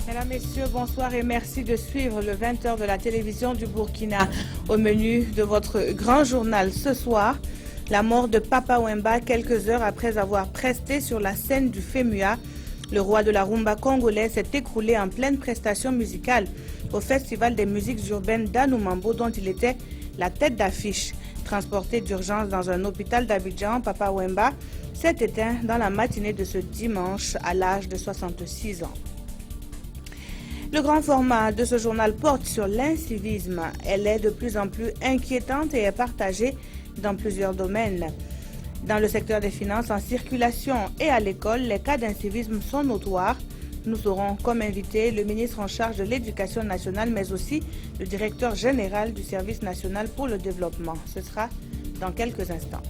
Mesdames, Messieurs, bonsoir et merci de suivre le 20h de la télévision du Burkina. Au menu de votre grand journal ce soir, la mort de Papa Wemba quelques heures après avoir presté sur la scène du FEMUA. Le roi de la rumba congolais s'est écroulé en pleine prestation musicale au Festival des musiques urbaines d'Anoumambo dont il était la tête d'affiche. Transporté d'urgence dans un hôpital d'Abidjan, Papa Wemba s'est éteint dans la matinée de ce dimanche à l'âge de 66 ans. Le grand format de ce journal porte sur l'incivisme. Elle est de plus en plus inquiétante et est partagée dans plusieurs domaines. Dans le secteur des finances, en circulation et à l'école, les cas d'incivisme sont notoires. Nous aurons comme invité le ministre en charge de l'Éducation nationale, mais aussi le directeur général du Service national pour le développement. Ce sera dans quelques instants.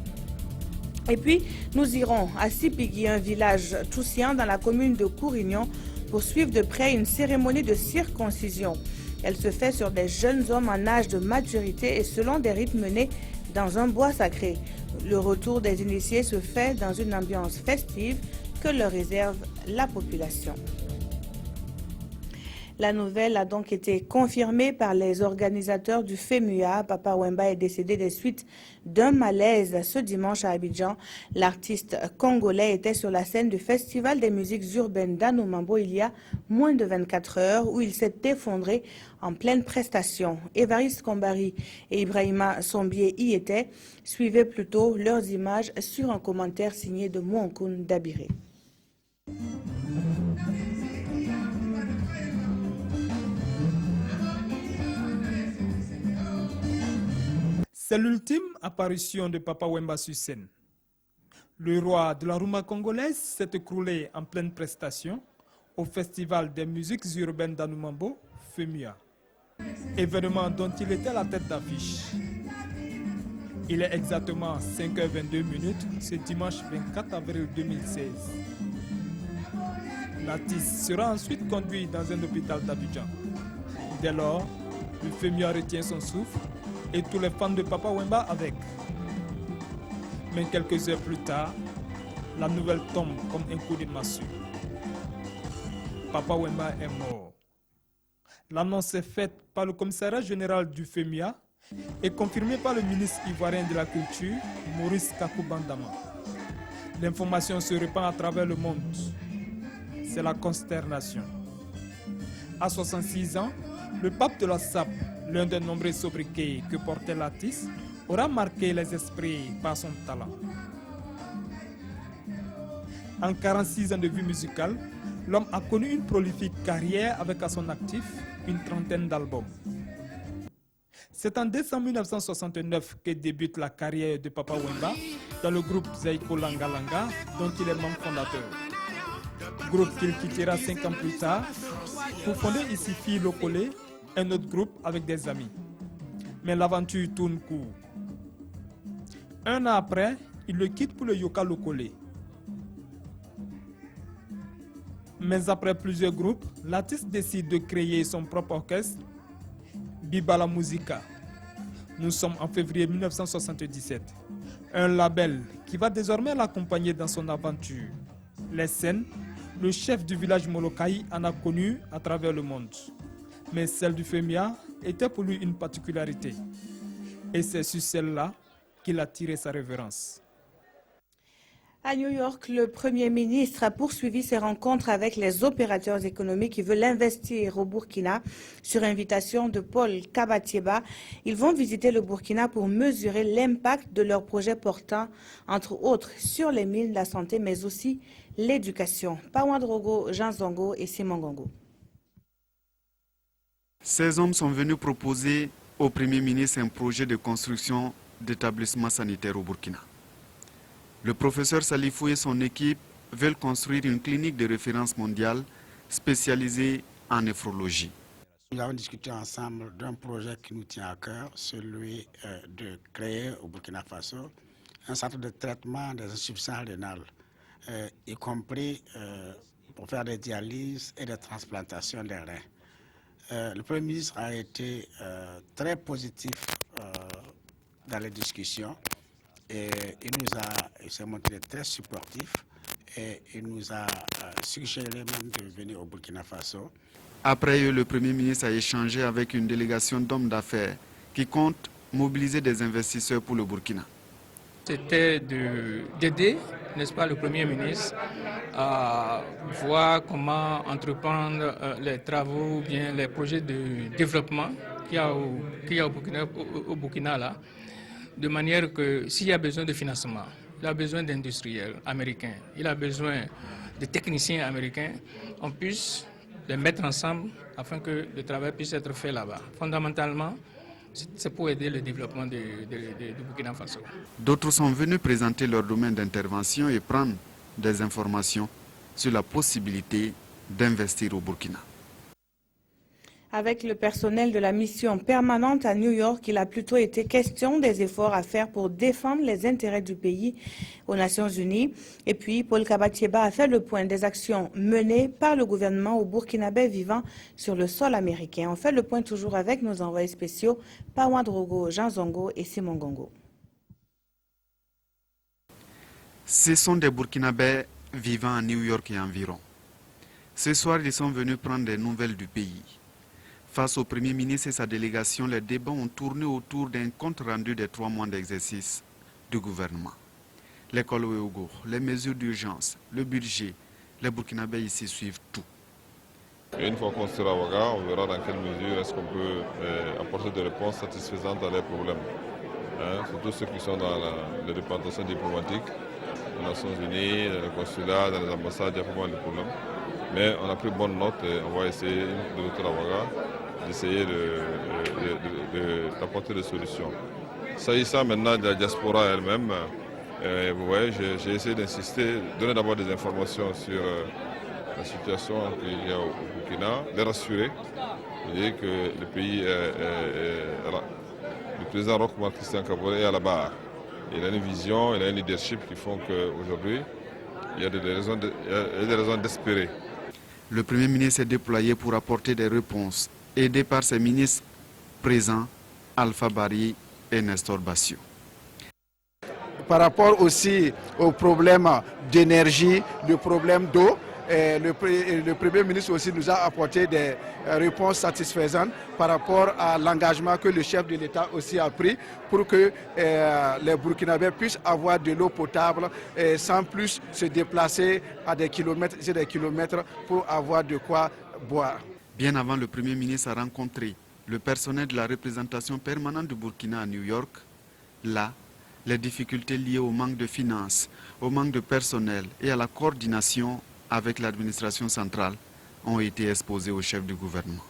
Et puis, nous irons à Sipigui, un village toussiant dans la commune de Kourignon, pour suivre de près une cérémonie de circoncision. Elle se fait sur des jeunes hommes en âge de maturité et selon des rites menés dans un bois sacré. Le retour des initiés se fait dans une ambiance festive que leur réserve la population. La nouvelle a donc été confirmée par les organisateurs du FEMUA. Papa Wemba est décédé des suites d'un malaise ce dimanche à Abidjan. L'artiste congolais était sur la scène du Festival des musiques urbaines d'Anoumambo il y a moins de 24 heures où il s'est effondré en pleine prestation. Évariste Kombari et Ibrahima Sombié y étaient. Suivez plutôt leurs images sur un commentaire signé de Mouankoun Dabiré. C'est l'ultime apparition de Papa Wemba sur scène. Le roi de la rumba congolaise s'est écroulé en pleine prestation au Festival des musiques urbaines d'Anoumambo, FEMUA, événement dont il était la tête d'affiche. Il est exactement 5h22 ce dimanche 24 avril 2016. L'artiste sera ensuite conduit dans un hôpital d'Abidjan. Dès lors, le FEMUA retient son souffle et tous les fans de Papa Wemba avec. Mais quelques heures plus tard, la nouvelle tombe comme un coup de massue. Papa Wemba est mort. L'annonce est faite par le commissariat général du FEMUA et confirmée par le ministre ivoirien de la Culture, Maurice Kakou-Bandama. L'information se répand à travers le monde. C'est la consternation. À 66 ans, le pape de la SAP, l'un des nombreux sobriquets que portait l'artiste, aura marqué les esprits par son talent. En 46 ans de vie musicale, l'homme a connu une prolifique carrière avec à son actif une trentaine d'albums. C'est en décembre 1969 que débute la carrière de Papa Wemba dans le groupe Zaiko Langa Langa, dont il est membre fondateur. Groupe qu'il quittera 5 ans plus tard pour fonder ici Fi Lokole, un autre groupe avec des amis. Mais l'aventure tourne court. Un an après, il le quitte pour le Yoka Lokole. Mais après plusieurs groupes, l'artiste décide de créer son propre orchestre, Bibala Musica. Nous sommes en février 1977. Un label qui va désormais l'accompagner dans son aventure. Les scènes, le chef du village Molokaï en a connu à travers le monde. Mais celle du FEMUA était pour lui une particularité. Et c'est sur celle-là qu'il a tiré sa révérence. À New York, le Premier ministre a poursuivi ses rencontres avec les opérateurs économiques qui veulent investir au Burkina sur invitation de Paul Kabatieba. Ils vont visiter le Burkina pour mesurer l'impact de leurs projets portant, entre autres, sur les mines, la santé, mais aussi l'éducation. Pawan-Drogo, Jean Zongo et Simon Gongo. Ces hommes sont venus proposer au Premier ministre un projet de construction d'établissements sanitaires au Burkina. Le professeur Salifou et son équipe veulent construire une clinique de référence mondiale spécialisée en néphrologie. Nous avons discuté ensemble d'un projet qui nous tient à cœur, celui de créer au Burkina Faso un centre de traitement des insuffisances rénales, y compris pour faire des dialyses et des transplantations des reins. Le Premier ministre a été très positif dans les discussions et il s'est montré très supportif et il nous a suggéré même de venir au Burkina Faso Après eux, le Premier ministre a échangé avec une délégation d'hommes d'affaires qui compte mobiliser des investisseurs pour le Burkina. C'était d'aider, n'est-ce pas, le Premier ministre à voir comment entreprendre les travaux ou bien les projets de développement qu'il y a au Burkina là, de manière que s'il y a besoin de financement, il a besoin d'industriels américains, il a besoin de techniciens américains, on puisse les mettre ensemble afin que le travail puisse être fait là-bas. Fondamentalement, c'est pour aider le développement du Burkina Faso. D'autres sont venus présenter leur domaine d'intervention et prendre des informations sur la possibilité d'investir au Burkina. Avec le personnel de la mission permanente à New York, il a plutôt été question des efforts à faire pour défendre les intérêts du pays aux Nations Unies. Et puis, Paul Kabatieba a fait le point des actions menées par le gouvernement au Burkinabé vivant sur le sol américain. On fait le point toujours avec nos envoyés spéciaux, Pawan Drogo, Jean Zongo et Simon Gongo. Ce sont des Burkinabés vivant à New York et environ. Ce soir, ils sont venus prendre des nouvelles du pays. Face au Premier ministre et sa délégation, les débats ont tourné autour d'un compte rendu des 3 mois d'exercice du gouvernement. L'école Ouéougo, les mesures d'urgence, le budget, les Burkinabés ici suivent tout. Et une fois qu'on sera à Ouaga, on verra dans quelle mesure est-ce qu'on peut apporter des réponses satisfaisantes à leurs problèmes. Surtout ceux qui sont dans les représentations diplomatiques, les Nations Unies, dans les consulats, dans les ambassades, il y a pas mal de problèmes. Mais on a pris bonne note et on va essayer de retour à Ouaga, d'essayer d'apporter des solutions. S'agissant maintenant de la diaspora elle-même, j'ai essayé d'insister, donner d'abord des informations sur la situation qu'il y a au Burkina, les rassurer, dire que le pays, le président Roch-Marc Christian Kaboré est à la barre. Il a une vision, il a un leadership qui font qu'aujourd'hui, il y a des raisons d'espérer. Le Premier ministre est déployé pour apporter des réponses, aidé par ses ministres présents, Alpha Bari et Nestor Bassio. Par rapport aussi aux problèmes d'énergie, le problème d'eau, le Premier ministre aussi nous a apporté des réponses satisfaisantes par rapport à l'engagement que le chef de l'État aussi a pris pour que les Burkinabés puissent avoir de l'eau potable sans plus se déplacer à des kilomètres et des kilomètres pour avoir de quoi boire. Bien avant, le Premier ministre a rencontré le personnel de la représentation permanente du Burkina à New York. Là, les difficultés liées au manque de finances, au manque de personnel et à la coordination avec l'administration centrale ont été exposés au chef du gouvernement.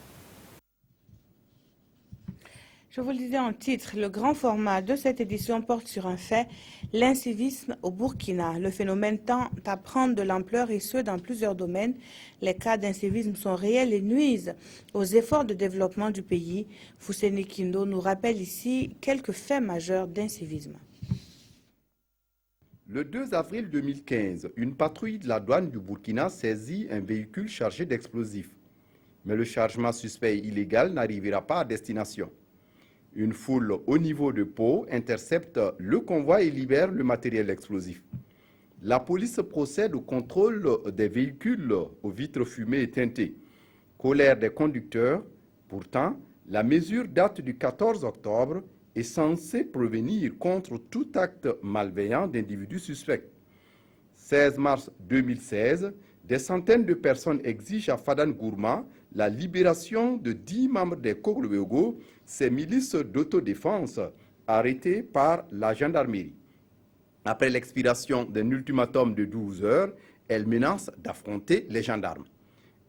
Je vous le disais en titre, le grand format de cette édition porte sur un fait, l'incivisme au Burkina. Le phénomène tend à prendre de l'ampleur et ce, dans plusieurs domaines. Les cas d'incivisme sont réels et nuisent aux efforts de développement du pays. Fousseni Kindo nous rappelle ici quelques faits majeurs d'incivisme. Le 2 avril 2015, une patrouille de la douane du Burkina saisit un véhicule chargé d'explosifs. Mais le chargement suspect illégal n'arrivera pas à destination. Une foule au niveau de Pau intercepte le convoi et libère le matériel explosif. La police procède au contrôle des véhicules aux vitres fumées et teintées. Colère des conducteurs, pourtant, la mesure date du 14 octobre est censée prévenir contre tout acte malveillant d'individus suspects. 16 mars 2016, des centaines de personnes exigent à Fadan Gourma la libération de 10 membres des Koglo-Béogo, ces milices d'autodéfense arrêtées par la gendarmerie. Après l'expiration d'un ultimatum de 12 heures, elles menacent d'affronter les gendarmes.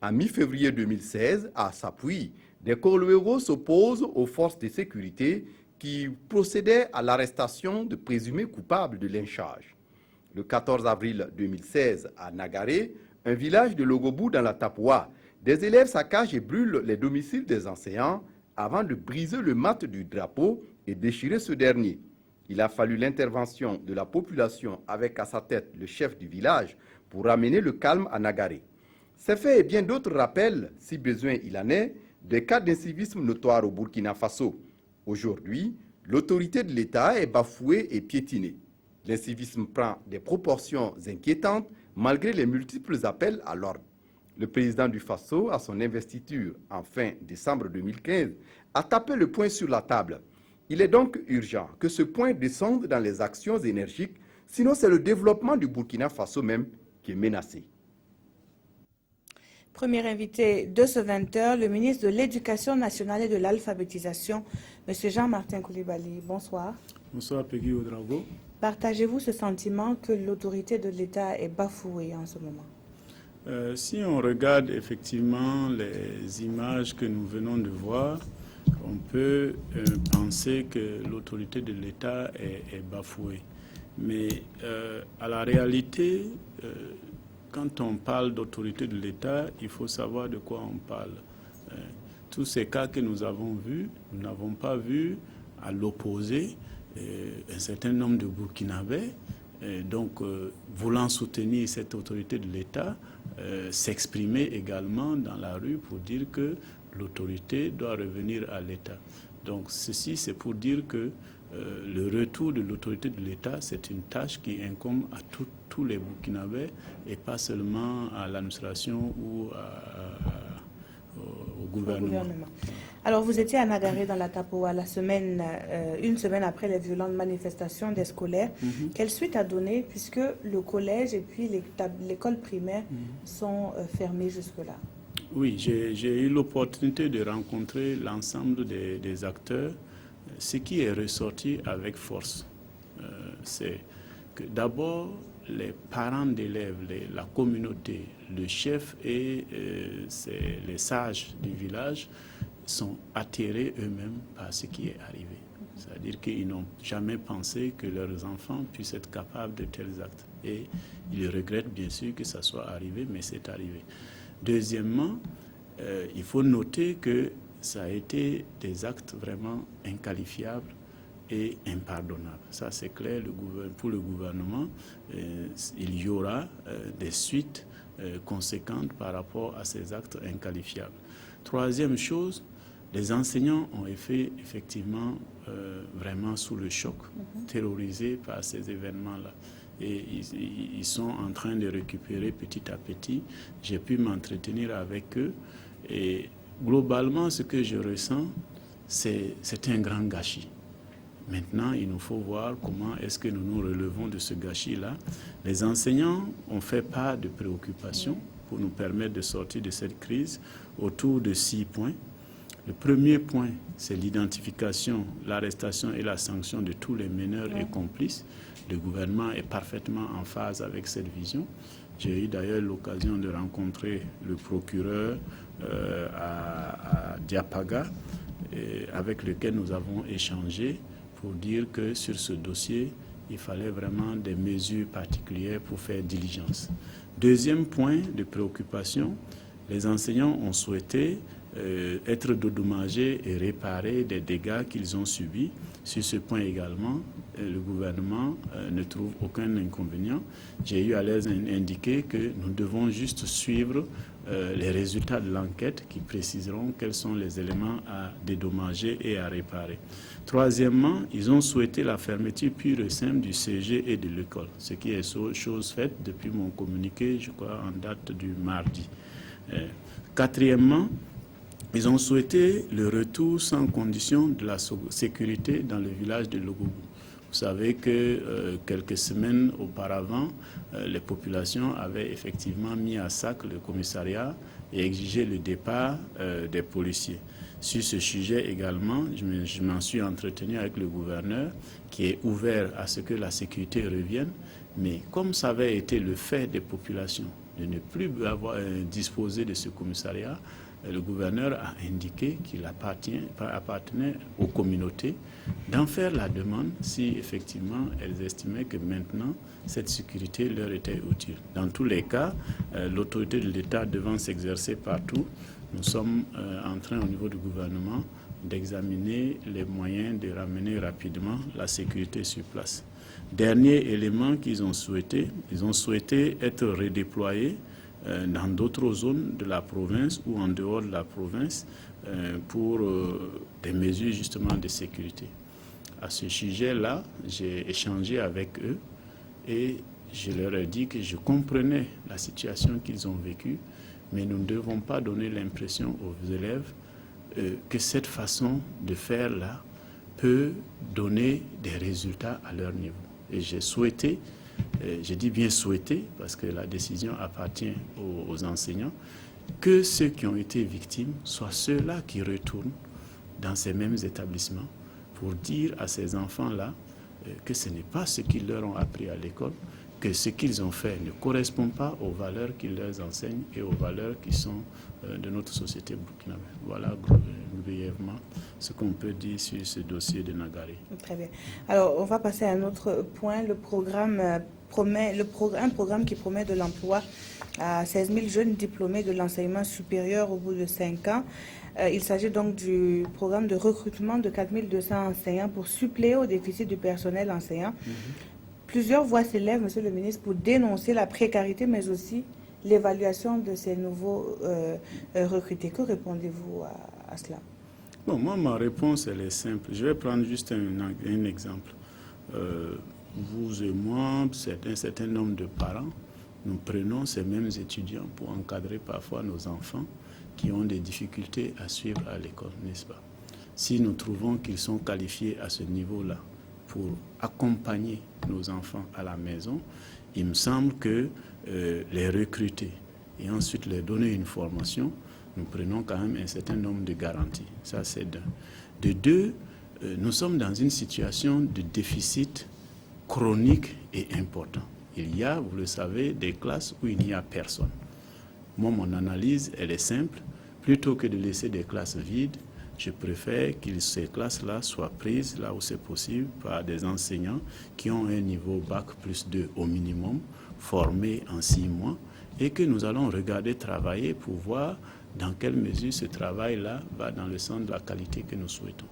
En mi-février 2016, à Sapuy, des Koglo-Béogo s'opposent aux forces de sécurité qui procédaient à l'arrestation de présumés coupables de lynchage. Le 14 avril 2016, à Nagaré, un village de Logobou dans la Tapoua, des élèves saccagent et brûlent les domiciles des enseignants avant de briser le mat du drapeau et déchirer ce dernier. Il a fallu l'intervention de la population avec à sa tête le chef du village pour ramener le calme à Nagaré. Ces faits et bien d'autres rappellent, si besoin il en est, des cas d'incivisme notoires au Burkina Faso. Aujourd'hui, l'autorité de l'État est bafouée et piétinée. L'incivisme prend des proportions inquiétantes malgré les multiples appels à l'ordre. Le président du Faso, à son investiture en fin décembre 2015, a tapé le poing sur la table. Il est donc urgent que ce point descende dans les actions énergiques, sinon c'est le développement du Burkina Faso même qui est menacé. Premier invité de ce 20h, le ministre de l'Éducation nationale et de l'alphabétisation, M. Jean-Martin Coulibaly. Bonsoir. Bonsoir, Peggy Ouedraogo. Partagez-vous ce sentiment que l'autorité de l'État est bafouée en ce moment? Si on regarde effectivement les images que nous venons de voir, on peut penser que l'autorité de l'État est bafouée. Mais à la réalité, quand on parle d'autorité de l'État, il faut savoir de quoi on parle. Tous ces cas que nous avons vus, nous n'avons pas vu à l'opposé un certain nombre de Burkinabés, voulant soutenir cette autorité de l'État, s'exprimer également dans la rue pour dire que l'autorité doit revenir à l'État. Donc ceci, c'est pour dire que le retour de l'autorité de l'État, c'est une tâche qui incombe à tous les Burkinabés et pas seulement à l'administration ou au gouvernement. Alors, vous étiez à Nagaré dans la Tapoa une semaine après les violentes manifestations des scolaires. Quelle suite a donné puisque le collège et puis l'école primaire sont fermés jusque-là? Oui, j'ai eu l'opportunité de rencontrer l'ensemble des acteurs. Ce qui est ressorti avec force, c'est que d'abord, les parents d'élèves, la communauté, le chef et les sages du village sont atterrés eux-mêmes par ce qui est arrivé. C'est-à-dire qu'ils n'ont jamais pensé que leurs enfants puissent être capables de tels actes. Et ils regrettent bien sûr que ça soit arrivé, mais c'est arrivé. Deuxièmement, il faut noter que ça a été des actes vraiment inqualifiables et impardonnables. Ça, c'est clair pour le gouvernement. Il y aura des suites conséquentes par rapport à ces actes inqualifiables. Troisième chose, les enseignants ont été effectivement vraiment sous le choc, terrorisés par ces événements-là. Et ils sont en train de récupérer petit à petit. J'ai pu m'entretenir avec eux et globalement, ce que je ressens, c'est un grand gâchis. Maintenant, il nous faut voir comment est-ce que nous nous relevons de ce gâchis-là. Les enseignants ont fait part de préoccupations pour nous permettre de sortir de cette crise autour de 6 points. Le premier point, c'est l'identification, l'arrestation et la sanction de tous les meneurs et complices. Le gouvernement est parfaitement en phase avec cette vision. J'ai eu d'ailleurs l'occasion de rencontrer le procureur à Diapaga, avec lequel nous avons échangé pour dire que sur ce dossier, il fallait vraiment des mesures particulières pour faire diligence. Deuxième point de préoccupation, les enseignants ont souhaité être dédommagés et réparer des dégâts qu'ils ont subis. Sur ce point également, le gouvernement ne trouve aucun inconvénient. J'ai eu à l'aise indiquer que nous devons juste suivre les résultats de l'enquête qui préciseront quels sont les éléments à dédommager et à réparer. Troisièmement, ils ont souhaité la fermeture pure et simple du CG et de l'école, ce qui est chose faite depuis mon communiqué, je crois, en date du mardi. Quatrièmement, ils ont souhaité le retour sans condition de la sécurité dans le village de Logougou. Vous savez que quelques semaines auparavant, les populations avaient effectivement mis à sac le commissariat et exigé le départ des policiers. Sur ce sujet également, je m'en suis entretenu avec le gouverneur qui est ouvert à ce que la sécurité revienne. Mais comme ça avait été le fait des populations de ne plus disposer de ce commissariat, le gouverneur a indiqué qu'il appartenait aux communautés d'en faire la demande si effectivement elles estimaient que maintenant cette sécurité leur était utile. Dans tous les cas, l'autorité de l'État devant s'exercer partout, nous sommes en train au niveau du gouvernement d'examiner les moyens de ramener rapidement la sécurité sur place. Dernier élément qu'ils ont souhaité, ils ont souhaité être redéployés dans d'autres zones de la province ou en dehors de la province pour des mesures justement de sécurité. À ce sujet-là, j'ai échangé avec eux et je leur ai dit que je comprenais la situation qu'ils ont vécue, mais nous ne devons pas donner l'impression aux élèves que cette façon de faire là peut donner des résultats à leur niveau. Et j'ai souhaité, je dis bien souhaité, parce que la décision appartient aux enseignants, que ceux qui ont été victimes soient ceux-là qui retournent dans ces mêmes établissements pour dire à ces enfants-là que ce n'est pas ce qu'ils leur ont appris à l'école, que ce qu'ils ont fait ne correspond pas aux valeurs qu'ils leur enseignent et aux valeurs qui sont de notre société burkinabé. Voilà brièvement ce qu'on peut dire sur ce dossier de Nagaré. Très bien. Alors, on va passer à un autre point. Le programme un programme qui promet de l'emploi à 16 000 jeunes diplômés de l'enseignement supérieur au bout de 5 ans. Il s'agit donc du programme de recrutement de 4 200 enseignants pour suppléer au déficit du personnel enseignant. Plusieurs voix s'élèvent, Monsieur le ministre, pour dénoncer la précarité, mais aussi l'évaluation de ces nouveaux recrutés. Que répondez-vous à cela? Bon, moi, ma réponse, elle est simple. Je vais prendre juste un exemple. Vous et moi, un certain nombre de parents, nous prenons ces mêmes étudiants pour encadrer parfois nos enfants qui ont des difficultés à suivre à l'école, n'est-ce pas? Si nous trouvons qu'ils sont qualifiés à ce niveau-là pour accompagner nos enfants à la maison, il me semble que les recruter et ensuite leur donner une formation, nous prenons quand même un certain nombre de garanties. Ça, c'est d'un. De deux, nous sommes dans une situation de déficit chronique et important. Il y a, vous le savez, des classes où il n'y a personne. Moi, mon analyse, elle est simple. Plutôt que de laisser des classes vides, je préfère que ces classes-là soient prises, là où c'est possible, par des enseignants qui ont un niveau Bac plus 2 au minimum, formés en 6 mois, et que nous allons regarder travailler pour voir dans quelle mesure ce travail-là va dans le sens de la qualité que nous souhaitons.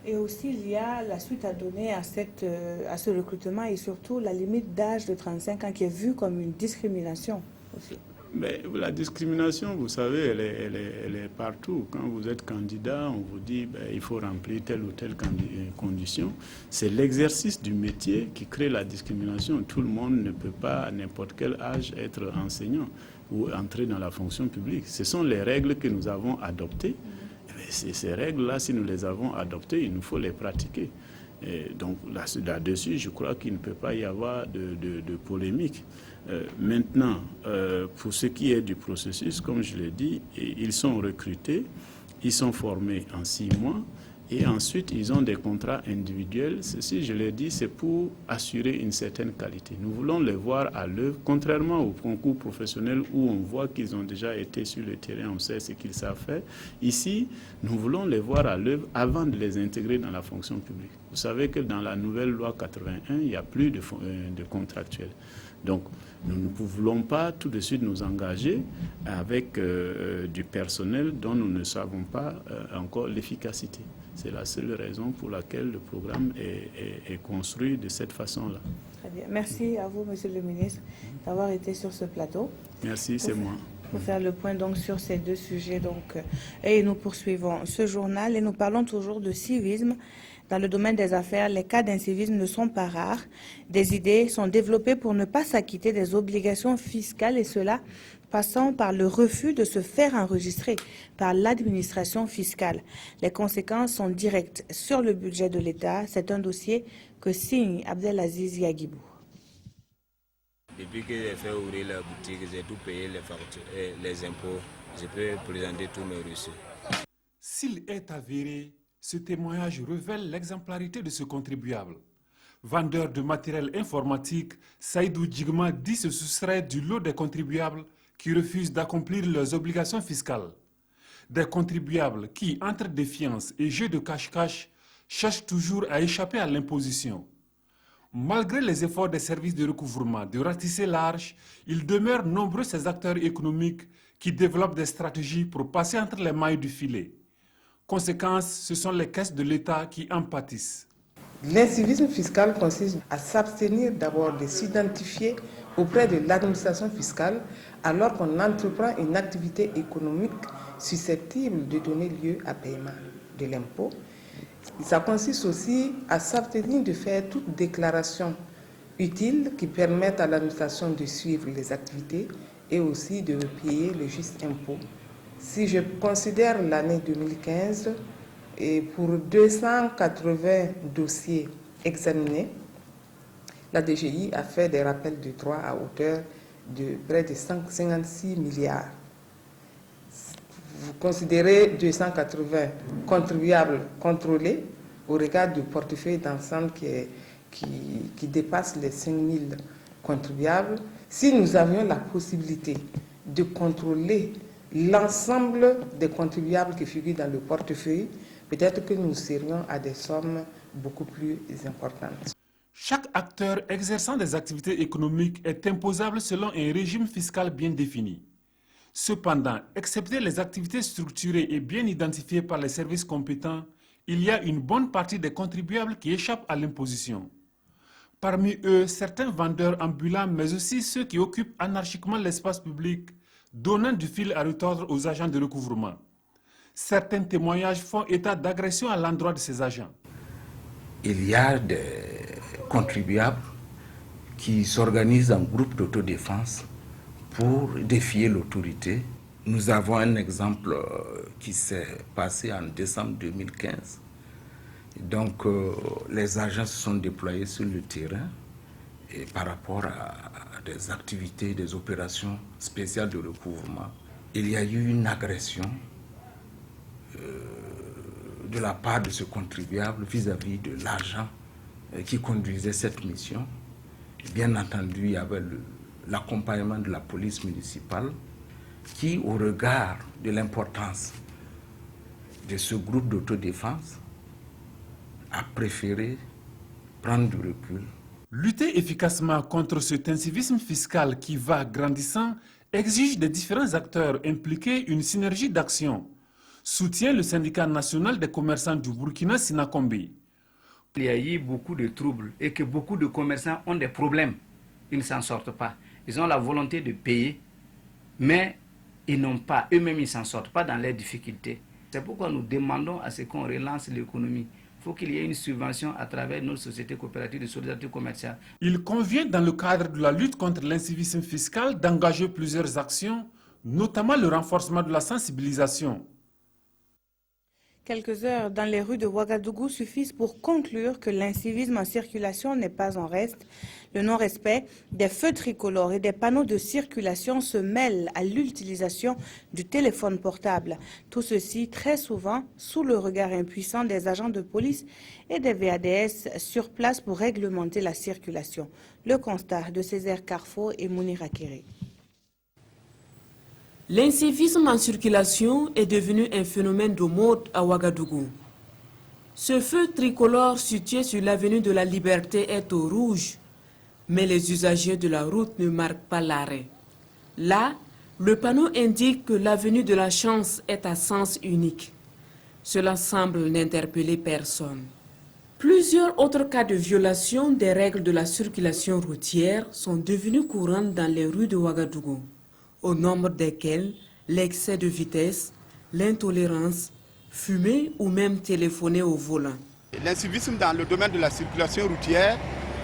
Et aussi, il y a la suite à donner à ce recrutement et surtout la limite d'âge de 35 ans qui est vue comme une discrimination aussi. Mais la discrimination, vous savez, elle est partout. Quand vous êtes candidat, on vous dit il faut remplir telle ou telle condition. C'est l'exercice du métier qui crée la discrimination. Tout le monde ne peut pas, à n'importe quel âge, être enseignant ou entrer dans la fonction publique. Ce sont les règles que nous avons adoptées. Ces règles-là, si nous les avons adoptées, il nous faut les pratiquer. Et donc là-dessus, je crois qu'il ne peut pas y avoir de polémique. Maintenant, pour ce qui est du processus, comme je l'ai dit, ils sont recrutés, ils sont formés en 6 mois et ensuite ils ont des contrats individuels. Ceci, je l'ai dit, c'est pour assurer une certaine qualité. Nous voulons les voir à l'œuvre, contrairement au concours professionnel où on voit qu'ils ont déjà été sur le terrain, on sait ce qu'ils savent faire. Ici, nous voulons les voir à l'œuvre avant de les intégrer dans la fonction publique. Vous savez que dans la nouvelle loi 81, il n'y a plus de contractuels. Donc, nous ne voulons pas tout de suite nous engager avec du personnel dont nous ne savons pas encore l'efficacité. C'est la seule raison pour laquelle le programme est construit de cette façon-là. Très bien. Merci à vous, Monsieur le ministre, d'avoir été sur ce plateau. Merci, c'est moi. Pour faire le point donc sur ces deux sujets. Et nous poursuivons ce journal et nous parlons toujours de civisme. Dans le domaine des affaires, les cas d'incivisme ne sont pas rares. Des idées sont développées pour ne pas s'acquitter des obligations fiscales et cela passant par le refus de se faire enregistrer par l'administration fiscale. Les conséquences sont directes sur le budget de l'État. C'est un dossier que signe Abdelaziz Yagibou. Depuis que j'ai fait ouvrir la boutique, j'ai tout payé, les factures, les impôts. Je peux présenter tous mes reçus. S'il est avéré, ce témoignage révèle l'exemplarité de ce contribuable. Vendeur de matériel informatique, Saïdou Djigma dit se soustraire du lot des contribuables qui refusent d'accomplir leurs obligations fiscales. Des contribuables qui, entre défiance et jeu de cache-cache, cherchent toujours à échapper à l'imposition. Malgré les efforts des services de recouvrement de ratisser large, il demeure nombreux ces acteurs économiques qui développent des stratégies pour passer entre les mailles du filet. Conséquence, ce sont les caisses de l'État qui en pâtissent. L'incivisme fiscal consiste à s'abstenir d'abord de s'identifier auprès de l'administration fiscale alors qu'on entreprend une activité économique susceptible de donner lieu à paiement de l'impôt. Ça consiste aussi à s'abstenir de faire toute déclaration utile qui permette à l'administration de suivre les activités et aussi de payer le juste impôt. Si je considère l'année 2015, et pour 280 dossiers examinés, la DGI a fait des rappels de droits à hauteur de près de 156 milliards. Vous considérez 280 contribuables contrôlés au regard du portefeuille d'ensemble qui dépasse les 5 000 contribuables. Si nous avions la possibilité de contrôler l'ensemble des contribuables qui figurent dans le portefeuille, peut-être que nous serions à des sommes beaucoup plus importantes. Chaque acteur exerçant des activités économiques est imposable selon un régime fiscal bien défini. Cependant, excepté les activités structurées et bien identifiées par les services compétents, il y a une bonne partie des contribuables qui échappent à l'imposition. Parmi eux, certains vendeurs ambulants, mais aussi ceux qui occupent anarchiquement l'espace public, donnant du fil à retordre aux agents de recouvrement. Certains témoignages font état d'agressions à l'endroit de ces agents. Il y a des contribuables qui s'organisent en groupe d'autodéfense pour défier l'autorité. Nous avons un exemple qui s'est passé en décembre 2015. Donc, les agents se sont déployés sur le terrain et par rapport à des activités, des opérations spéciales de recouvrement, il y a eu une agression de la part de ce contribuable vis-à-vis de l'agent qui conduisait cette mission. Et bien entendu, il y avait l'accompagnement de la police municipale qui, au regard de l'importance de ce groupe d'autodéfense, a préféré prendre du recul. Lutter efficacement contre cet incivisme fiscal qui va grandissant exige des différents acteurs impliqués une synergie d'action, soutient le syndicat national des commerçants du Burkina, Sinakombe. Il y a eu beaucoup de troubles et que beaucoup de commerçants ont des problèmes. Ils ne s'en sortent pas. Ils ont la volonté de payer, mais ils n'ont pas, eux-mêmes ils ne s'en sortent pas dans leurs difficultés. C'est pourquoi nous demandons à ce qu'on relance l'économie. Il faut qu'il y ait une subvention à travers nos sociétés coopératives de solidarité commerciale. Il convient, dans le cadre de la lutte contre l'incivisme fiscal, d'engager plusieurs actions, notamment le renforcement de la sensibilisation. Quelques heures dans les rues de Ouagadougou suffisent pour conclure que l'incivisme en circulation n'est pas en reste. Le non-respect des feux tricolores et des panneaux de circulation se mêle à l'utilisation du téléphone portable. Tout ceci très souvent sous le regard impuissant des agents de police et des VADS sur place pour réglementer la circulation. Le constat de Césaire Carrefour et Mounir Akere. L'incivisme en circulation est devenu un phénomène de mode à Ouagadougou. Ce feu tricolore situé sur l'avenue de la Liberté est au rouge, mais les usagers de la route ne marquent pas l'arrêt. Là, le panneau indique que l'avenue de la Chance est à sens unique. Cela semble n'interpeller personne. Plusieurs autres cas de violation des règles de la circulation routière sont devenus courants dans les rues de Ouagadougou, au nombre desquels l'excès de vitesse, l'intolérance, fumer ou même téléphoner au volant. L'incivisme dans le domaine de la circulation routière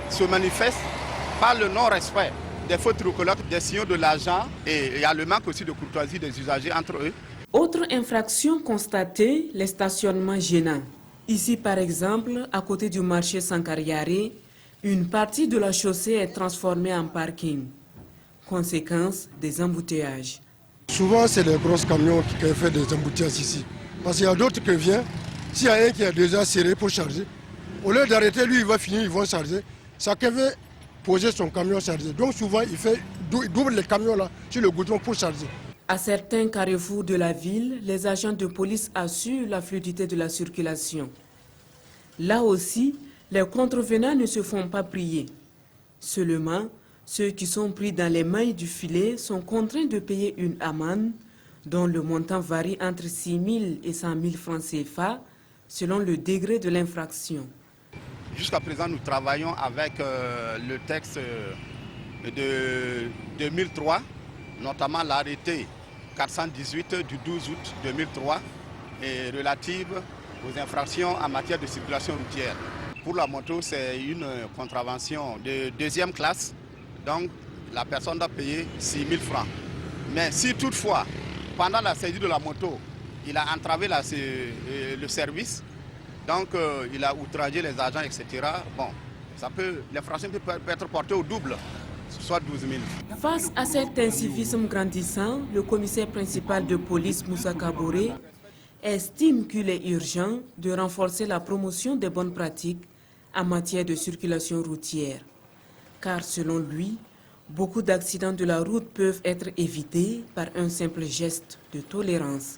se manifeste par le non-respect des feux tricolores, des signaux de l'agent et il y a le manque aussi de courtoisie des usagers entre eux. Autre infraction constatée, les stationnements gênants. Ici par exemple, à côté du marché Sankariare, une partie de la chaussée est transformée en parking. Conséquence des embouteillages. Souvent, c'est les gros camions qui font des embouteillages ici. Parce qu'il y a d'autres qui viennent, s'il y a un qui est déjà serré pour charger, au lieu d'arrêter, lui, il va finir, ils vont charger. Chacun veut poser son camion chargé. Donc souvent, il double les camions là sur le goudron pour charger. À certains carrefours de la ville, les agents de police assurent la fluidité de la circulation. Là aussi, les contrevenants ne se font pas prier. Seulement, ceux qui sont pris dans les mailles du filet sont contraints de payer une amende dont le montant varie entre 6 000 et 100 000 francs CFA selon le degré de l'infraction. Jusqu'à présent, nous travaillons avec le texte de 2003, notamment l'arrêté 418 du 12 août 2003 et relative aux infractions en matière de circulation routière. Pour la moto, c'est une contravention de deuxième classe. Donc, la personne doit payer 6 000 francs. Mais si toutefois, pendant la saisie de la moto, il a entravé le service, donc il a outragé les agents, etc., bon, l'infraction peut être portée au double, soit 12 000. Face à cet incivisme grandissant, le commissaire principal de police, Moussa Kaboré, estime qu'il est urgent de renforcer la promotion des bonnes pratiques en matière de circulation routière. Car selon lui, beaucoup d'accidents de la route peuvent être évités par un simple geste de tolérance.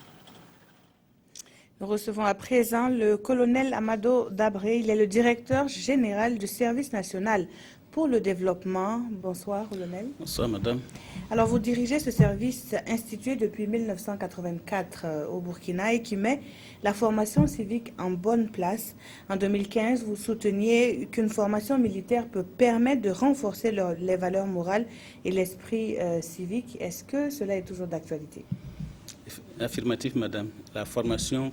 Nous recevons à présent le colonel Amado Dabré. Il est le directeur général du service national pour le développement. Bonsoir, colonel. Bonsoir, madame. Alors, vous dirigez ce service institué depuis 1984 au Burkina et qui met la formation civique en bonne place. En 2015, vous souteniez qu'une formation militaire peut permettre de renforcer les valeurs morales et l'esprit civique. Est-ce que cela est toujours d'actualité? Affirmatif, madame. La formation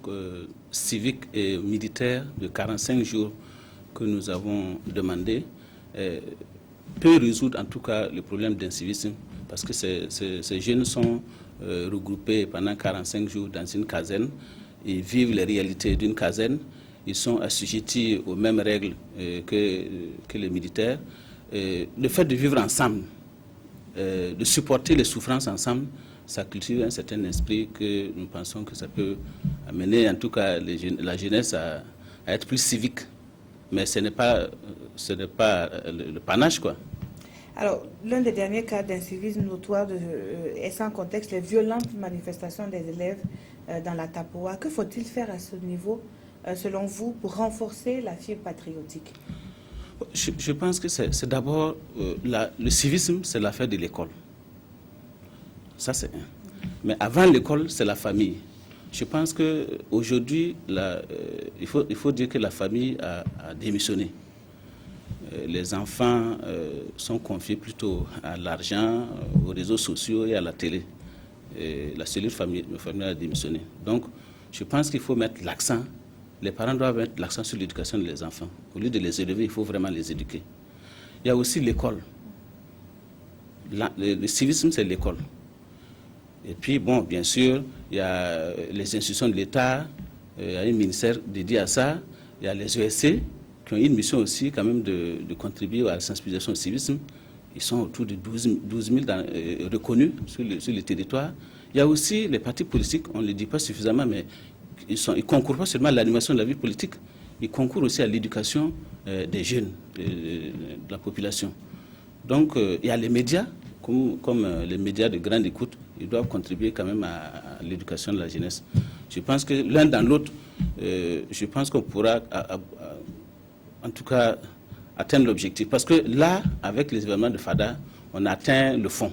civique et militaire de 45 jours que nous avons demandé peut résoudre en tout cas le problème d'incivisme, parce que ces jeunes sont regroupés pendant 45 jours dans une caserne et vivent les réalités d'une caserne. Ils sont assujettis aux mêmes règles que les militaires. Le fait de vivre ensemble, de supporter les souffrances ensemble, ça cultive un certain esprit que nous pensons que ça peut amener en tout cas la jeunesse à être plus civique. Mais ce n'est pas le panache, quoi. Alors, l'un des derniers cas d'incivisme notoire est sans contexte les violentes manifestations des élèves dans la Tapoa. Que faut-il faire à ce niveau, selon vous, pour renforcer la fibre patriotique? Je pense que c'est d'abord le civisme, c'est l'affaire de l'école. Ça, c'est un. Mais avant l'école, c'est la famille. Je pense qu'aujourd'hui, il faut dire que la famille a démissionné. Les enfants sont confiés plutôt à l'argent, aux réseaux sociaux et à la télé. La cellule familiale a démissionné. Donc, je pense qu'il faut mettre l'accent. Les parents doivent mettre l'accent sur l'éducation des enfants. Au lieu de les élever, il faut vraiment les éduquer. Il y a aussi l'école. Le civisme, c'est l'école. Et puis, bon, bien sûr, il y a les institutions de l'État, il y a un ministère dédié à ça, il y a les ESC qui ont une mission aussi quand même de contribuer à la sensibilisation au civisme. Ils sont autour de 12 000 reconnus sur le territoire. Il y a aussi les partis politiques, on ne le dit pas suffisamment, mais ils ne concourent pas seulement à l'animation de la vie politique, ils concourent aussi à l'éducation des jeunes, de la population. Donc, il y a les médias, comme les médias de grande écoute, ils doivent contribuer quand même à l'éducation de la jeunesse. Je pense que l'un dans l'autre, je pense qu'on pourra, en tout cas, atteindre l'objectif. Parce que là, avec les événements de Fada, on a atteint le fond.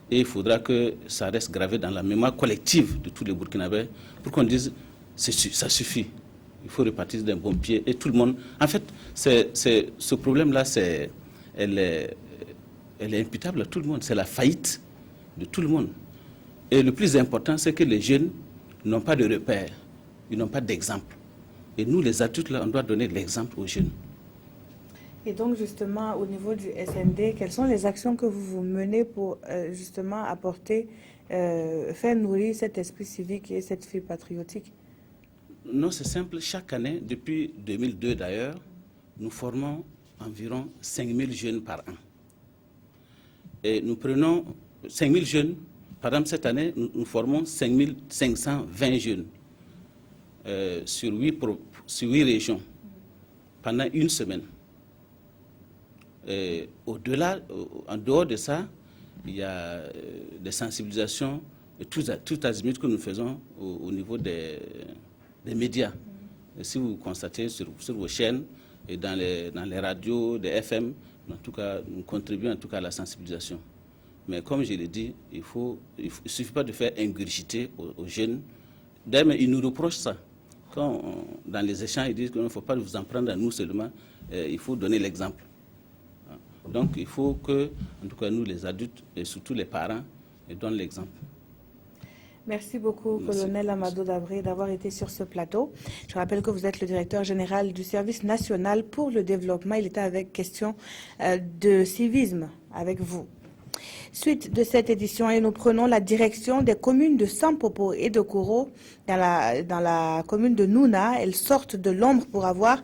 Et il faudra que ça reste gravé dans la mémoire collective de tous les Burkinabés pour qu'on dise, ça suffit. Il faut repartir d'un bon pied. Et tout le monde... En fait, ce problème-là, elle est imputable à tout le monde. C'est la faillite de tout le monde. Et le plus important, c'est que les jeunes n'ont pas de repères, ils n'ont pas d'exemple. Et nous, les adultes, là, on doit donner l'exemple aux jeunes. Et donc, justement, au niveau du SND, quelles sont les actions que vous menez pour, justement, apporter, faire nourrir cet esprit civique et cette fibre patriotique? Non, c'est simple. Chaque année, depuis 2002 d'ailleurs, nous formons environ 5000 jeunes par an. Et nous prenons 5000 jeunes. Par exemple, cette année, nous formons 5520 jeunes sur 8 régions pendant une semaine. Au-delà, en dehors de ça, il y a des sensibilisations, tout azimut que nous faisons au niveau des médias. Et si vous constatez sur vos chaînes et dans les radios, des FM, en tout cas, nous contribuons en tout cas à la sensibilisation. Mais comme je l'ai dit, il ne suffit pas de faire ingurgiter aux jeunes. D'ailleurs, ils nous reprochent ça. Quand dans les échanges, ils disent qu'il ne faut pas vous en prendre à nous seulement, il faut donner l'exemple. Donc, il faut que, en tout cas, nous, les adultes, et surtout les parents, donnent l'exemple. Merci beaucoup, colonel Amado Dabré, d'avoir été sur ce plateau. Je rappelle que vous êtes le directeur général du service national pour le développement. Il était avec question de civisme avec vous. Suite de cette édition et nous prenons la direction des communes de Sampopo et de Koro dans la commune de Nouna. Elles sortent de l'ombre pour avoir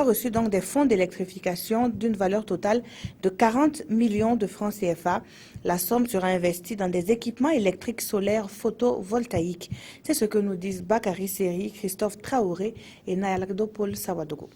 reçu donc des fonds d'électrification d'une valeur totale de 40 millions de francs CFA. La somme sera investie dans des équipements électriques solaires photovoltaïques. C'est ce que nous disent Bakary Seri, Christophe Traoré et Nayalagdo Paul Sawadogo.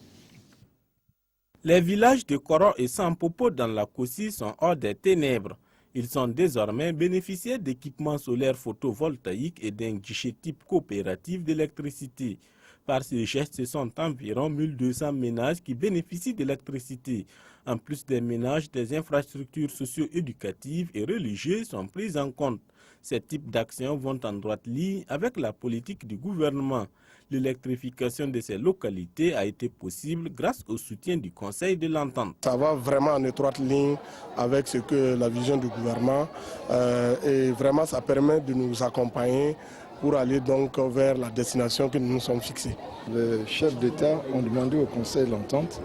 Les villages de Koro et Sampopo dans la Kossi sont hors des ténèbres. Ils sont désormais bénéficiaires d'équipements solaires photovoltaïques et d'un guichet type coopérative d'électricité. Par ce geste, ce sont environ 1200 ménages qui bénéficient d'électricité. En plus des ménages, des infrastructures socio-éducatives et religieuses sont prises en compte. Ces types d'actions vont en droite ligne avec la politique du gouvernement. L'électrification de ces localités a été possible grâce au soutien du Conseil de l'Entente. Ça va vraiment en étroite ligne avec ce que la vision du gouvernement et vraiment ça permet de nous accompagner pour aller donc vers la destination que nous nous sommes fixés. Les chefs d'État ont demandé au Conseil de l'Entente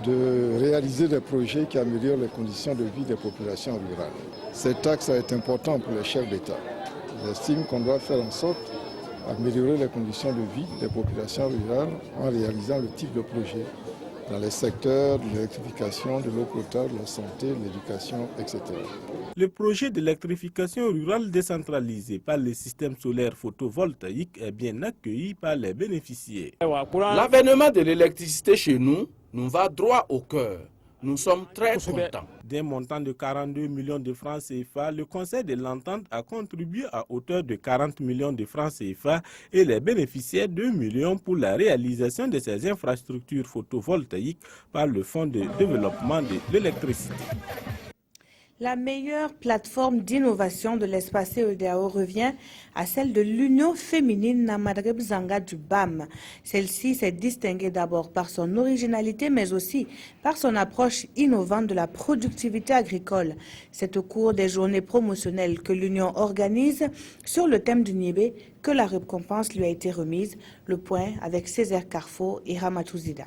de réaliser des projets qui améliorent les conditions de vie des populations rurales. Cet axe est important pour les chefs d'État. J'estime qu'on doit faire en sorte d'améliorer les conditions de vie des populations rurales en réalisant le type de projet dans les secteurs de l'électrification, de l'eau potable, de la santé, de l'éducation, etc. Le projet d'électrification rurale décentralisé par le système solaire photovoltaïque est bien accueilli par les bénéficiaires. L'avènement de l'électricité chez nous va droit au cœur. Nous sommes très contents. D'un montant de 42 millions de francs CFA, le Conseil de l'Entente a contribué à hauteur de 40 millions de francs CFA et les bénéficiaires 2 millions pour la réalisation de ces infrastructures photovoltaïques par le Fonds de développement de l'électricité. La meilleure plateforme d'innovation de l'espace CEDEAO revient à celle de l'Union féminine Namadreb Zanga du BAM. Celle-ci s'est distinguée d'abord par son originalité, mais aussi par son approche innovante de la productivité agricole. C'est au cours des journées promotionnelles que l'Union organise sur le thème du Niébé que la récompense lui a été remise. Le point avec Césaire Carrefour et Ramatouzida.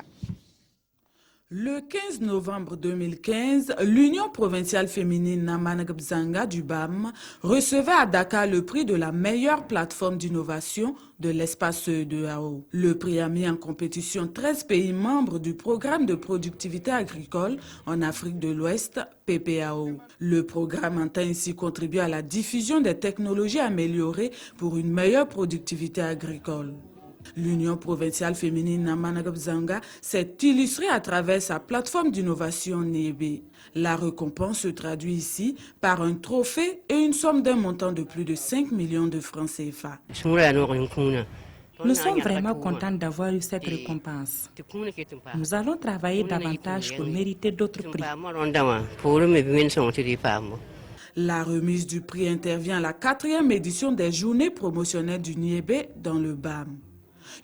Le 15 novembre 2015, l'Union provinciale féminine Namanagabzanga du BAM recevait à Dakar le prix de la meilleure plateforme d'innovation de l'espace CEDEAO. Le prix a mis en compétition 13 pays membres du programme de productivité agricole en Afrique de l'Ouest, PPAO. Le programme entend ainsi contribuer à la diffusion des technologies améliorées pour une meilleure productivité agricole. L'Union provinciale féminine Namanagabzanga s'est illustrée à travers sa plateforme d'innovation Niébé. La récompense se traduit ici par un trophée et une somme d'un montant de plus de 5 millions de francs CFA. Nous sommes vraiment contents d'avoir eu cette récompense. Nous allons travailler davantage pour mériter d'autres prix. La remise du prix intervient à la 4e édition des journées promotionnelles du Niébé dans le BAM.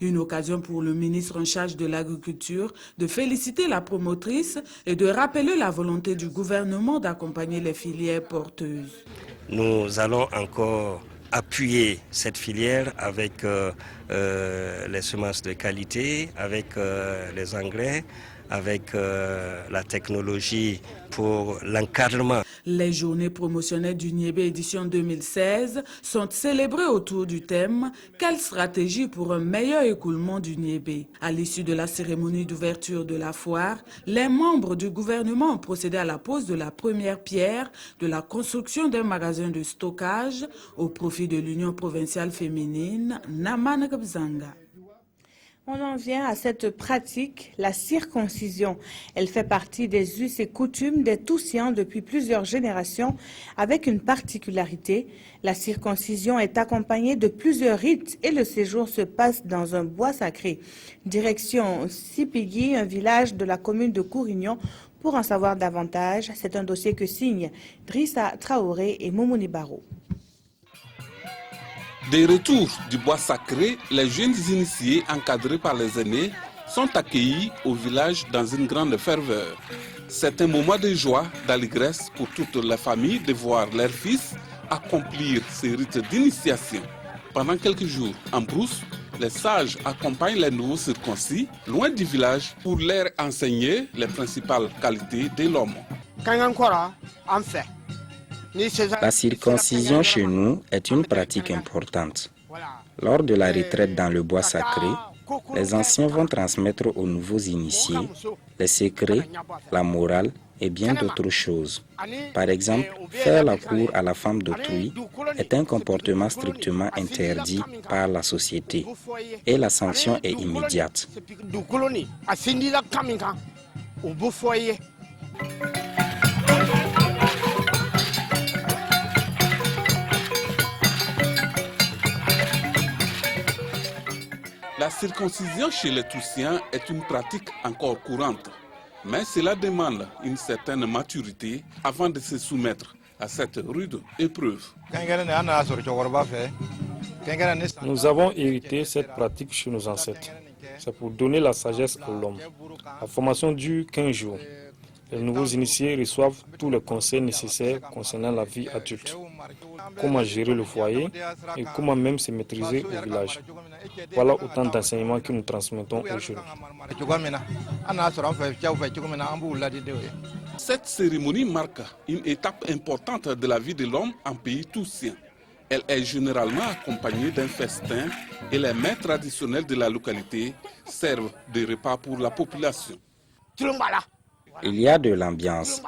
Une occasion pour le ministre en charge de l'agriculture de féliciter la promotrice et de rappeler la volonté du gouvernement d'accompagner les filières porteuses. Nous allons encore appuyer cette filière avec les semences de qualité, avec les engrais, avec la technologie pour l'encadrement. Les journées promotionnelles du Niébé édition 2016 sont célébrées autour du thème « Quelle stratégie pour un meilleur écoulement du Niébé ?» À l'issue de la cérémonie d'ouverture de la foire, les membres du gouvernement ont procédé à la pose de la première pierre de la construction d'un magasin de stockage au profit de l'Union provinciale féminine Namanagabzanga. On en vient à cette pratique, la circoncision. Elle fait partie des us et coutumes des Toussiens depuis plusieurs générations, avec une particularité. La circoncision est accompagnée de plusieurs rites et le séjour se passe dans un bois sacré. Direction Sipigui, un village de la commune de Kourignon. Pour en savoir davantage, c'est un dossier que signent Drissa Traoré et Momouni Baro. Des retours du bois sacré, les jeunes initiés encadrés par les aînés sont accueillis au village dans une grande ferveur. C'est un moment de joie, d'allégresse pour toutes les familles de voir leurs fils accomplir ces rites d'initiation. Pendant quelques jours, en brousse, les sages accompagnent les nouveaux circoncis loin du village pour leur enseigner les principales qualités de l'homme. La circoncision chez nous est une pratique importante. Lors de la retraite dans le bois sacré, les anciens vont transmettre aux nouveaux initiés les secrets, la morale et bien d'autres choses. Par exemple, faire la cour à la femme d'autrui est un comportement strictement interdit par la société et la sanction est immédiate. La circoncision chez les Toussiens est une pratique encore courante, mais cela demande une certaine maturité avant de se soumettre à cette rude épreuve. Nous avons hérité cette pratique chez nos ancêtres. C'est pour donner la sagesse à l'homme. La formation dure 15 jours. Les nouveaux initiés reçoivent tous les conseils nécessaires concernant la vie adulte. Comment gérer le foyer et comment même se maîtriser au village. Voilà autant d'enseignements que nous transmettons aux jeunes. Cette cérémonie marque une étape importante de la vie de l'homme en pays toussien. Elle est généralement accompagnée d'un festin et les mets traditionnels de la localité servent de repas pour la population. Il y a de l'ambiance.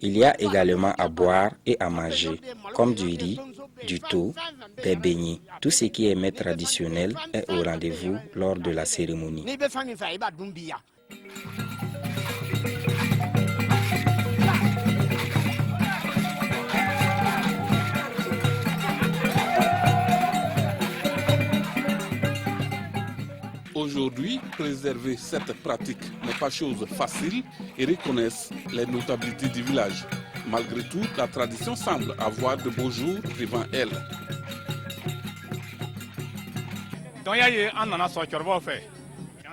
Il y a également à boire et à manger, comme du riz, du thau, des beignets. Tout ce qui est mets traditionnel est au rendez-vous lors de la cérémonie. Aujourd'hui, préserver cette pratique n'est pas chose facile et reconnaissent les notabilités du village. Malgré tout, la tradition semble avoir de beaux jours devant elle.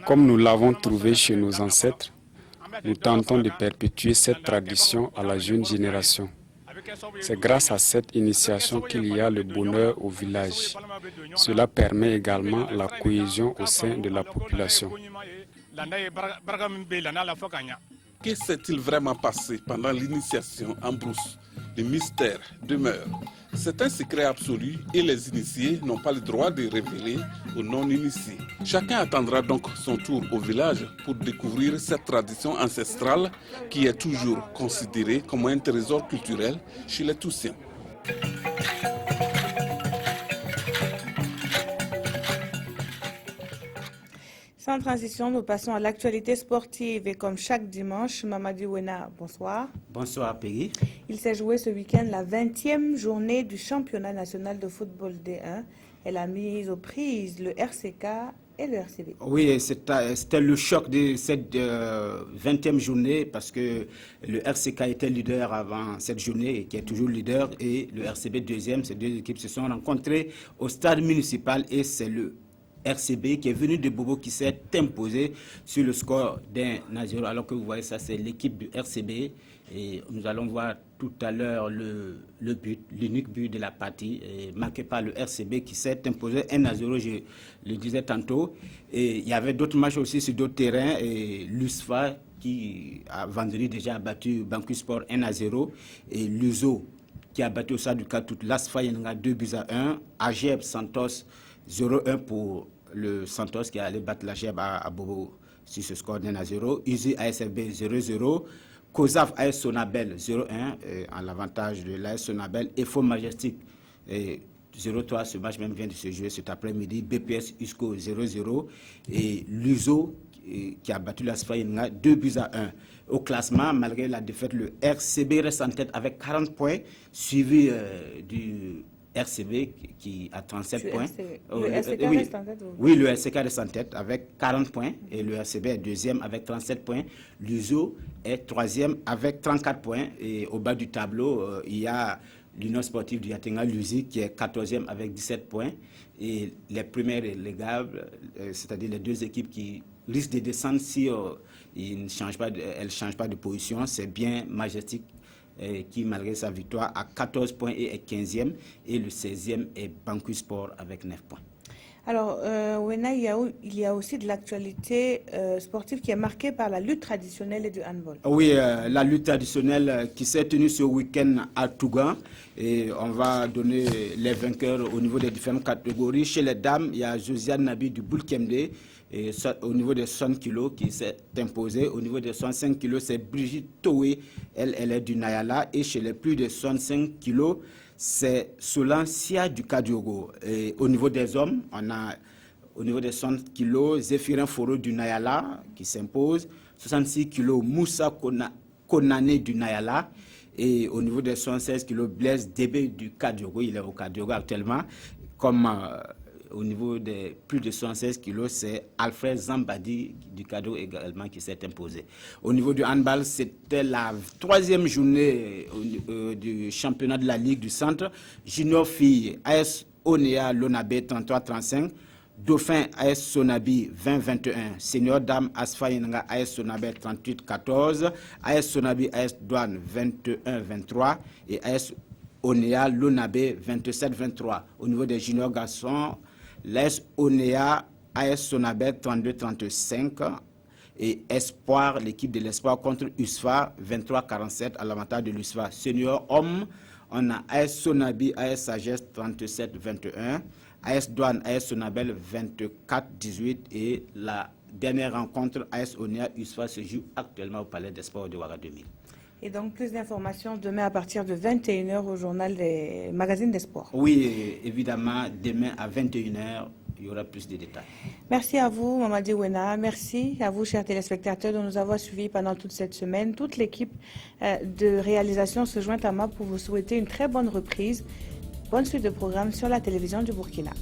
Comme nous l'avons trouvé chez nos ancêtres, nous tentons de perpétuer cette tradition à la jeune génération. C'est grâce à cette initiation qu'il y a le bonheur au village. Cela permet également la cohésion au sein de la population. Que s'est-il vraiment passé pendant l'initiation en brousse? Le mystère demeure. C'est un secret absolu et les initiés n'ont pas le droit de révéler aux non-initiés. Chacun attendra donc son tour au village pour découvrir cette tradition ancestrale qui est toujours considérée comme un trésor culturel chez les Toussiens. Sans transition, nous passons à l'actualité sportive et comme chaque dimanche, Mamadi Wena, bonsoir. Bonsoir Peggy. Il s'est joué ce week-end la 20e journée du championnat national de football D1. Elle a mis aux prises le RCK et le RCB. Oui, c'était le choc de cette 20e journée parce que le RCK était leader avant cette journée et qui est toujours leader et le RCB deuxième. Ces deux équipes se sont rencontrées au stade municipal et c'est le RCB qui est venu de Bobo qui s'est imposé sur le score d'1-0. Alors que vous voyez ça, c'est l'équipe du RCB. Et nous allons voir tout à l'heure le but, l'unique but de la partie, marqué par le RCB qui s'est imposé 1-0, je le disais tantôt. Et il y avait d'autres matchs aussi sur d'autres terrains. Et l'USFA qui a vendredi déjà battu Banque Sport 1-0. Et l'USO qui a battu au stade du Katout l'ASFA 2-1. AGEB Santos 0-1 pour le Santos qui allait battre la GEB à Bobo sur ce score d'1-0. USI ASFB 0-0. COSAF AS Sonabel 0-1 en l'avantage de l'AS Sonabel. EFO Majestic 0-3. Ce match même vient de se jouer cet après-midi. BPS USCO 0-0. Et l'USO qui a battu l'ASFA 2-1. Au classement, malgré la défaite, le RCB reste en tête avec 40 points, suivi du RCB qui a 37 points. Le RCK reste en tête? Oui, le RCK reste en tête avec 40 points et le RCB est deuxième avec 37 points. L'USO est troisième avec 34 points et au bas du tableau, il y a l'Union sportive du Yatenga, l'USI, qui est 14e avec 17 points. Et les premières relégables, c'est-à-dire les deux équipes qui risquent de descendre si elles ne changent pas de position, c'est bien Majestic qui, malgré sa victoire, a 14 points et est 15e. Et le 16e est Banque Sport avec 9 points. Alors, Wena, il y a aussi de l'actualité sportive qui est marquée par la lutte traditionnelle et du handball. Oui, la lutte traditionnelle qui s'est tenue ce week-end à Tougan. Et on va donner les vainqueurs au niveau des différentes catégories. Chez les dames, il y a Josiane Nabi du Boulkemde. Et au niveau des 60 kilos qui s'est imposée. Au niveau des 65 kilos, c'est Brigitte Toé. Elle est du Nayala. Et chez les plus de 65 kilos, c'est Solansia du Kadiogo. Et au niveau des hommes, on a au niveau des 60 kilos, Zéphirin Foro du Nayala qui s'impose. 66 kilos, Moussa Konane du Nayala. Et au niveau des 76 kilos, Blaise Débé du Kadiogo. Il est au Kadiogo actuellement. Comme au niveau des plus de 76 kilos, c'est Alfred Zambadi du Kadiogo également qui s'est imposé. Au niveau du handball, c'était la 3e journée du championnat de la Ligue du Centre. Junior Filles, AS Onea Lonabé 33-35. Dauphin AS Sonabi 20-21. Senior Dame Asfa Yenanga AS Sonabi 38-14. AS Sonabi AS Douane 21-23. Et AS Onea Lonabé 27-23. Au niveau des juniors garçons, l'AS Onea AS Sonabé 32-35. Et Espoir, l'équipe de l'Espoir contre USFA 23-47 à l'avantage de l'USFA. Senior homme, on a AS Sonabi AS Sagesse 37-21. AS Douane, AS Sonabel 24-18 et la dernière rencontre AS Onea USFA se joue actuellement au Palais des Sports de Ouaga 2000. Et donc plus d'informations demain à partir de 21h au journal des magazines des sports. Oui, évidemment, demain à 21h, il y aura plus de détails. Merci à vous, Mamadi Wena. Merci à vous, chers téléspectateurs, de nous avoir suivis pendant toute cette semaine. Toute l'équipe de réalisation se joint à moi pour vous souhaiter une très bonne reprise. Bonne suite de programme sur la télévision du Burkina.